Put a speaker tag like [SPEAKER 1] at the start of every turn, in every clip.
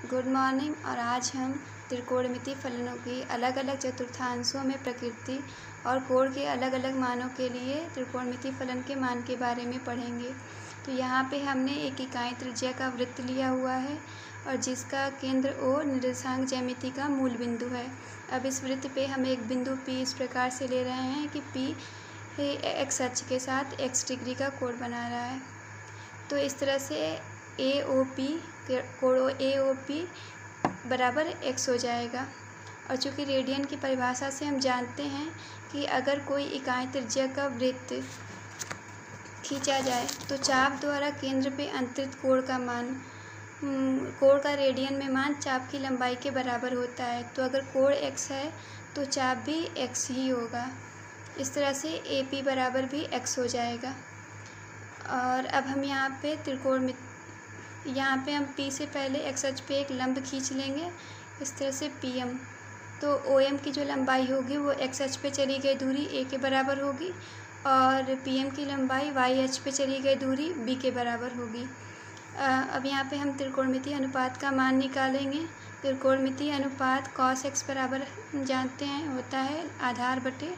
[SPEAKER 1] Good morning. और आज हम त्रिकोणमितीय फलनों की अलग अलग चतुर्थांशों में प्रकृति और कोण के अलग अलग मानों के लिए त्रिकोणमितीय फलन के मान के बारे में पढ़ेंगे। तो यहाँ पे हमने एक इकाई त्रिज्या का वृत्त लिया हुआ है और जिसका केंद्र O निर्देशांक ज्यामिति का मूल बिंदु है। अब इस वृत्त पे हम एक बिंदु P इस प्रकार से ले रहे हैं कि P x अक्ष के साथ x डिग्री का कोण बना रहा है। तो इस तरह से AOP कोण AOP बराबर x हो जाएगा। और चूँकि रेडियन की परिभाषा से हम जानते हैं कि अगर कोई इकाई त्रिज्या का वृत्त खींचा जाए तो चाप द्वारा केंद्र पे अंतरित कोण का रेडियन में मान चाप की लंबाई के बराबर होता है। तो अगर कोण x है तो चाप भी x ही होगा। इस तरह से AP बराबर भी x हो जाएगा। और अब हम यहाँ पे यहाँ पे हम P से पहले x अक्ष पे एक लंब खींच लेंगे, इस तरह से PM। तो OM की जो लंबाई होगी वो x अक्ष पे चली गई दूरी a के बराबर होगी और PM की लंबाई y अक्ष पे चली गई दूरी b के बराबर होगी। अब यहाँ पे हम त्रिकोणमितीय अनुपात का मान निकालेंगे। त्रिकोणमितीय अनुपात cos x बराबर जानते हैं होता है आधार बटे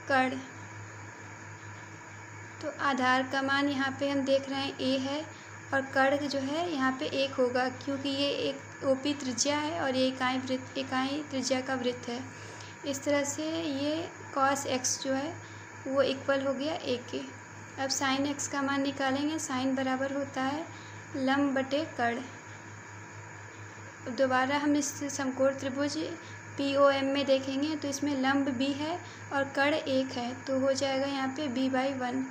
[SPEAKER 1] कर्ण। तो आधार का मान यहाँ पे हम देख रहे हैं a है और कर्ण जो है यहाँ पे 1 होगा, क्योंकि ये एक OP त्रिज्या है और ये इकाई त्रिज्या का वृत्त है। इस तरह से ये cos x जो है वो इक्वल हो गया a के। अब sin x का मान निकालेंगे। sin बराबर होता है लंब बटे कर्ण। दोबारा हम इस समकोण त्रिभुज POM में देखेंगे तो इसमें लंब b है और कर्ण 1 है, तो हो जाएगा यहाँ पे b/1।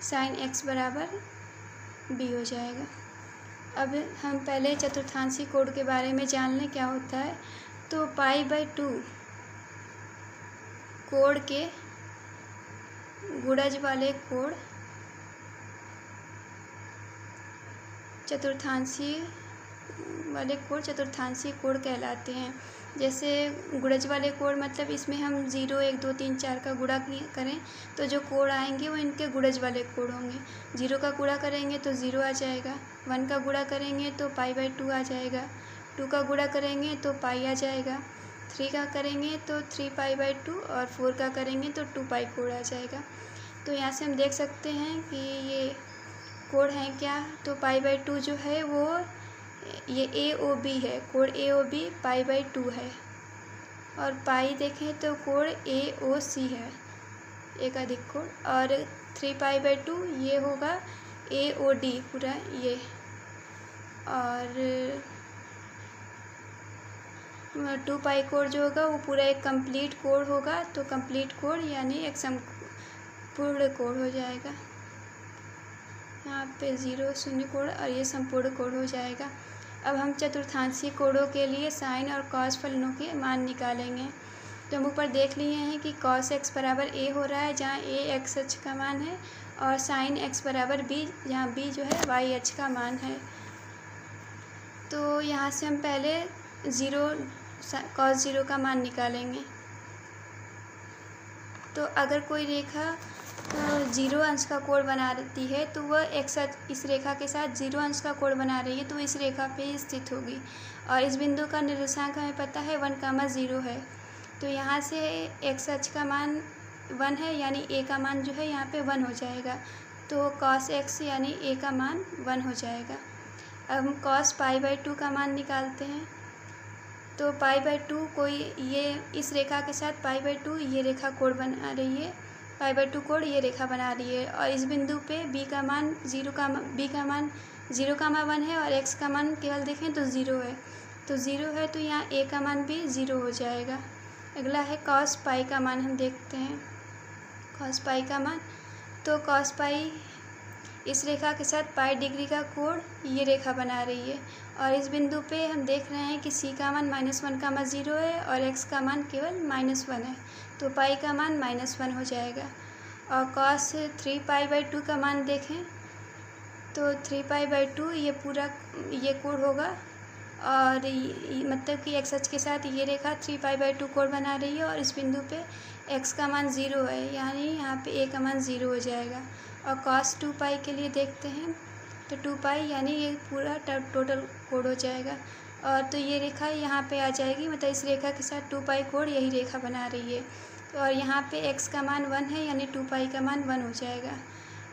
[SPEAKER 1] sin x बराबर b हो जाएगा। अब हम पहले चतुर्थांशी कोण के बारे में जान लें क्या होता है। तो π/2 कोण के गुणज वाले कोण चतुर्थांशी कोण कहलाते हैं। जैसे गुणज वाले कोण मतलब इसमें हम 0, 1, 2, 3, 4 का गुणा करें तो जो कोण आएंगे वो इनके गुणज वाले कोण होंगे। 0 का गुणा करेंगे तो 0 आ जाएगा, 1 का गुणा करेंगे तो π/2 आ जाएगा, 2 का गुणा करेंगे तो π आ जाएगा, 3 का करेंगे तो 3π/2 और 4 का करेंगे तो 2π कोण आ जाएगा। तो यहाँ से हम देख सकते हैं कि ये कोण है क्या। तो π/2 जो है वो ये AOB है, कोण AOB π/2 है। और पाई देखें तो कोण AOC है, एक अधिक कोण। और 3π/2 ये होगा AOD पूरा ये। और 2π कोण जो होगा वो पूरा एक कंप्लीट कोण होगा। तो कंप्लीट कोण यानी एक संपूर्ण कोण हो जाएगा। यहाँ पे 0 शून्य कोण और ये संपूर्ण कोण हो जाएगा। अब हम चतुर्थांशी कोणों के लिए साइन और कॉस फलनों के मान निकालेंगे। तो हम ऊपर देख लिए हैं कि cos x बराबर a हो रहा है, जहाँ a x अक्ष का मान है, और sin x बराबर b, जहाँ b जो है y अक्ष का मान है। तो यहाँ से हम पहले cos 0 का मान निकालेंगे। तो अगर कोई रेखा 0 अंश का कोण बना रही है तो वह x इस रेखा के साथ 0 अंश का कोण बना रही है, तो इस रेखा पे स्थित होगी। और इस बिंदु का निर्देशांक हमें पता है 1, 0 है। तो यहाँ से x अक्ष का मान 1 है, यानी a का मान जो है यहाँ पे 1 हो जाएगा। तो cos x यानी a का मान 1 हो जाएगा। अब हम cos π/2 का मान निकालते हैं। तो π/2 कोई ये इस रेखा के साथ π/2 ये रेखा कोण बना रही है, π/2 कोण ये रेखा बना रही है। और इस बिंदु पे b का मान 0 का मान 1 है और x का मान केवल देखें तो 0 है। तो 0 है तो यहाँ a का मान भी 0 हो जाएगा। अगला है cos π का मान हम देखते हैं। cos π का मान, तो cos π इस रेखा के साथ π डिग्री का कोण ये रेखा बना रही है। और इस बिंदु पे हम देख रहे हैं कि c का मान -1 का मान 0 है और x का मान केवल -1 है, तो π का मान -1 हो जाएगा। और cos 3π/2 का मान देखें तो 3π/2 ये पूरा ये कोण होगा। और मतलब कि x अक्ष के साथ ये रेखा 3π/2 कोण बना रही है और इस बिंदु पे x का मान 0 है, यानी यहाँ पे a का मान 0 हो जाएगा। और cos 2π के लिए देखते हैं तो 2 पाई यानी ये पूरा टोटल कोण हो जाएगा। और तो ये रेखा यहाँ पे आ जाएगी, मतलब इस रेखा के साथ 2 पाई कोण यही रेखा बना रही है। तो और यहाँ पे x का मान 1 है यानी 2 पाई का मान 1 हो जाएगा।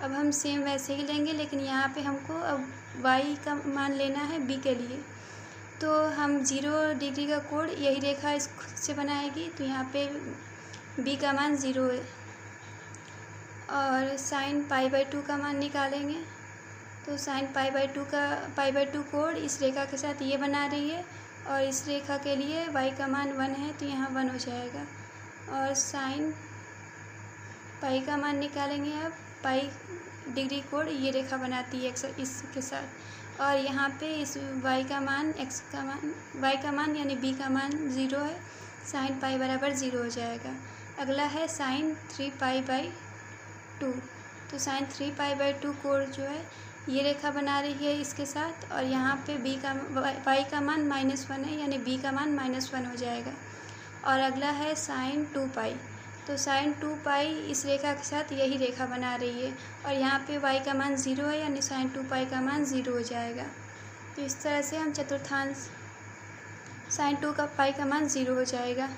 [SPEAKER 1] अब हम सेम वैसे ही लेंगे, लेकिन यहाँ पे हमको अब y का मान लेना है b के लिए। तो हम 0 डिग्री का कोण यही रेखा इस खुद से बनाएगी, तो यहाँ पे b का मान 0 है। और साइन π/2 का मान निकालेंगे, तो साइन π/2 कोण इस रेखा के साथ ये बना रही है, और इस रेखा के लिए y का मान 1 है तो यहाँ 1 हो जाएगा। और साइन पाई का मान निकालेंगे, अब पाई डिग्री कोण ये रेखा बनाती है इसके साथ। और यहाँ पे इस y का मान y का मान यानी b का मान 0 है, साइन पाई बराबर 0 हो जाएगा। अगला है साइन 3π/2। तो साइन 3π/2 कोण जो है ये रेखा बना रही है इसके साथ, और यहाँ पे y का मान -1 है यानी b का मान -1 हो जाएगा। और अगला है साइन 2π। तो साइन 2π इस रेखा के साथ यही रेखा बना रही है, और यहाँ पे y का मान 0 है यानी साइन 2π का मान 0 हो जाएगा। तो इस तरह से हम चतुर्थांश साइन 2π का मान 0 हो जाएगा।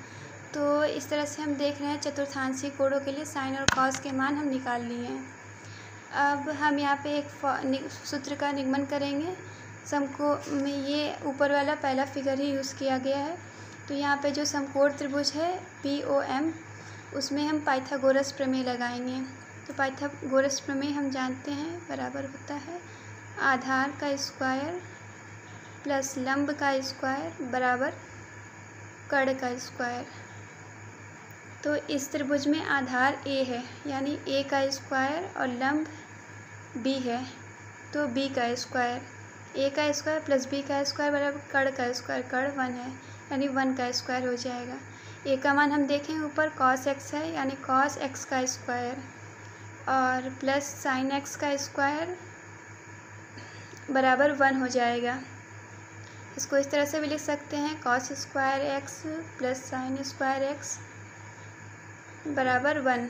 [SPEAKER 1] तो इस तरह से हम देख रहे हैं चतुर्थांशी कोणों के लिए साइन और कॉस के मान हम निकाल लिए हैं। अब हम यहाँ पे एक सूत्र का निगमन करेंगे। समको में ये ऊपर वाला पहला फिगर ही यूज़ किया गया है। तो यहाँ पे जो समकोण त्रिभुज है POM, उसमें हम पाइथागोरस प्रमेय लगाएंगे। तो पाइथागोरस प्रमेय हम जानते हैं बराबर होता है आधार का स्क्वायर प्लस लंब का स्क्वायर बराबर कर्ण का स्क्वायर। तो इस त्रिभुज में आधार A है यानी A का स्क्वायर और लंब B है, तो B का स्क्वायर, A का स्क्वायर प्लस B का स्क्वायर बराबर कर्ण का स्क्वायर, कर्ण 1 है यानी 1 का स्क्वायर हो जाएगा। A का मान हम देखें ऊपर cos x है यानी cos x का स्क्वायर, और प्लस साइन x का स्क्वायर बराबर 1 हो जाएगा। इसको इस तरह से भी लिख सकते हैं cos square x plus sine square x बराबर 1।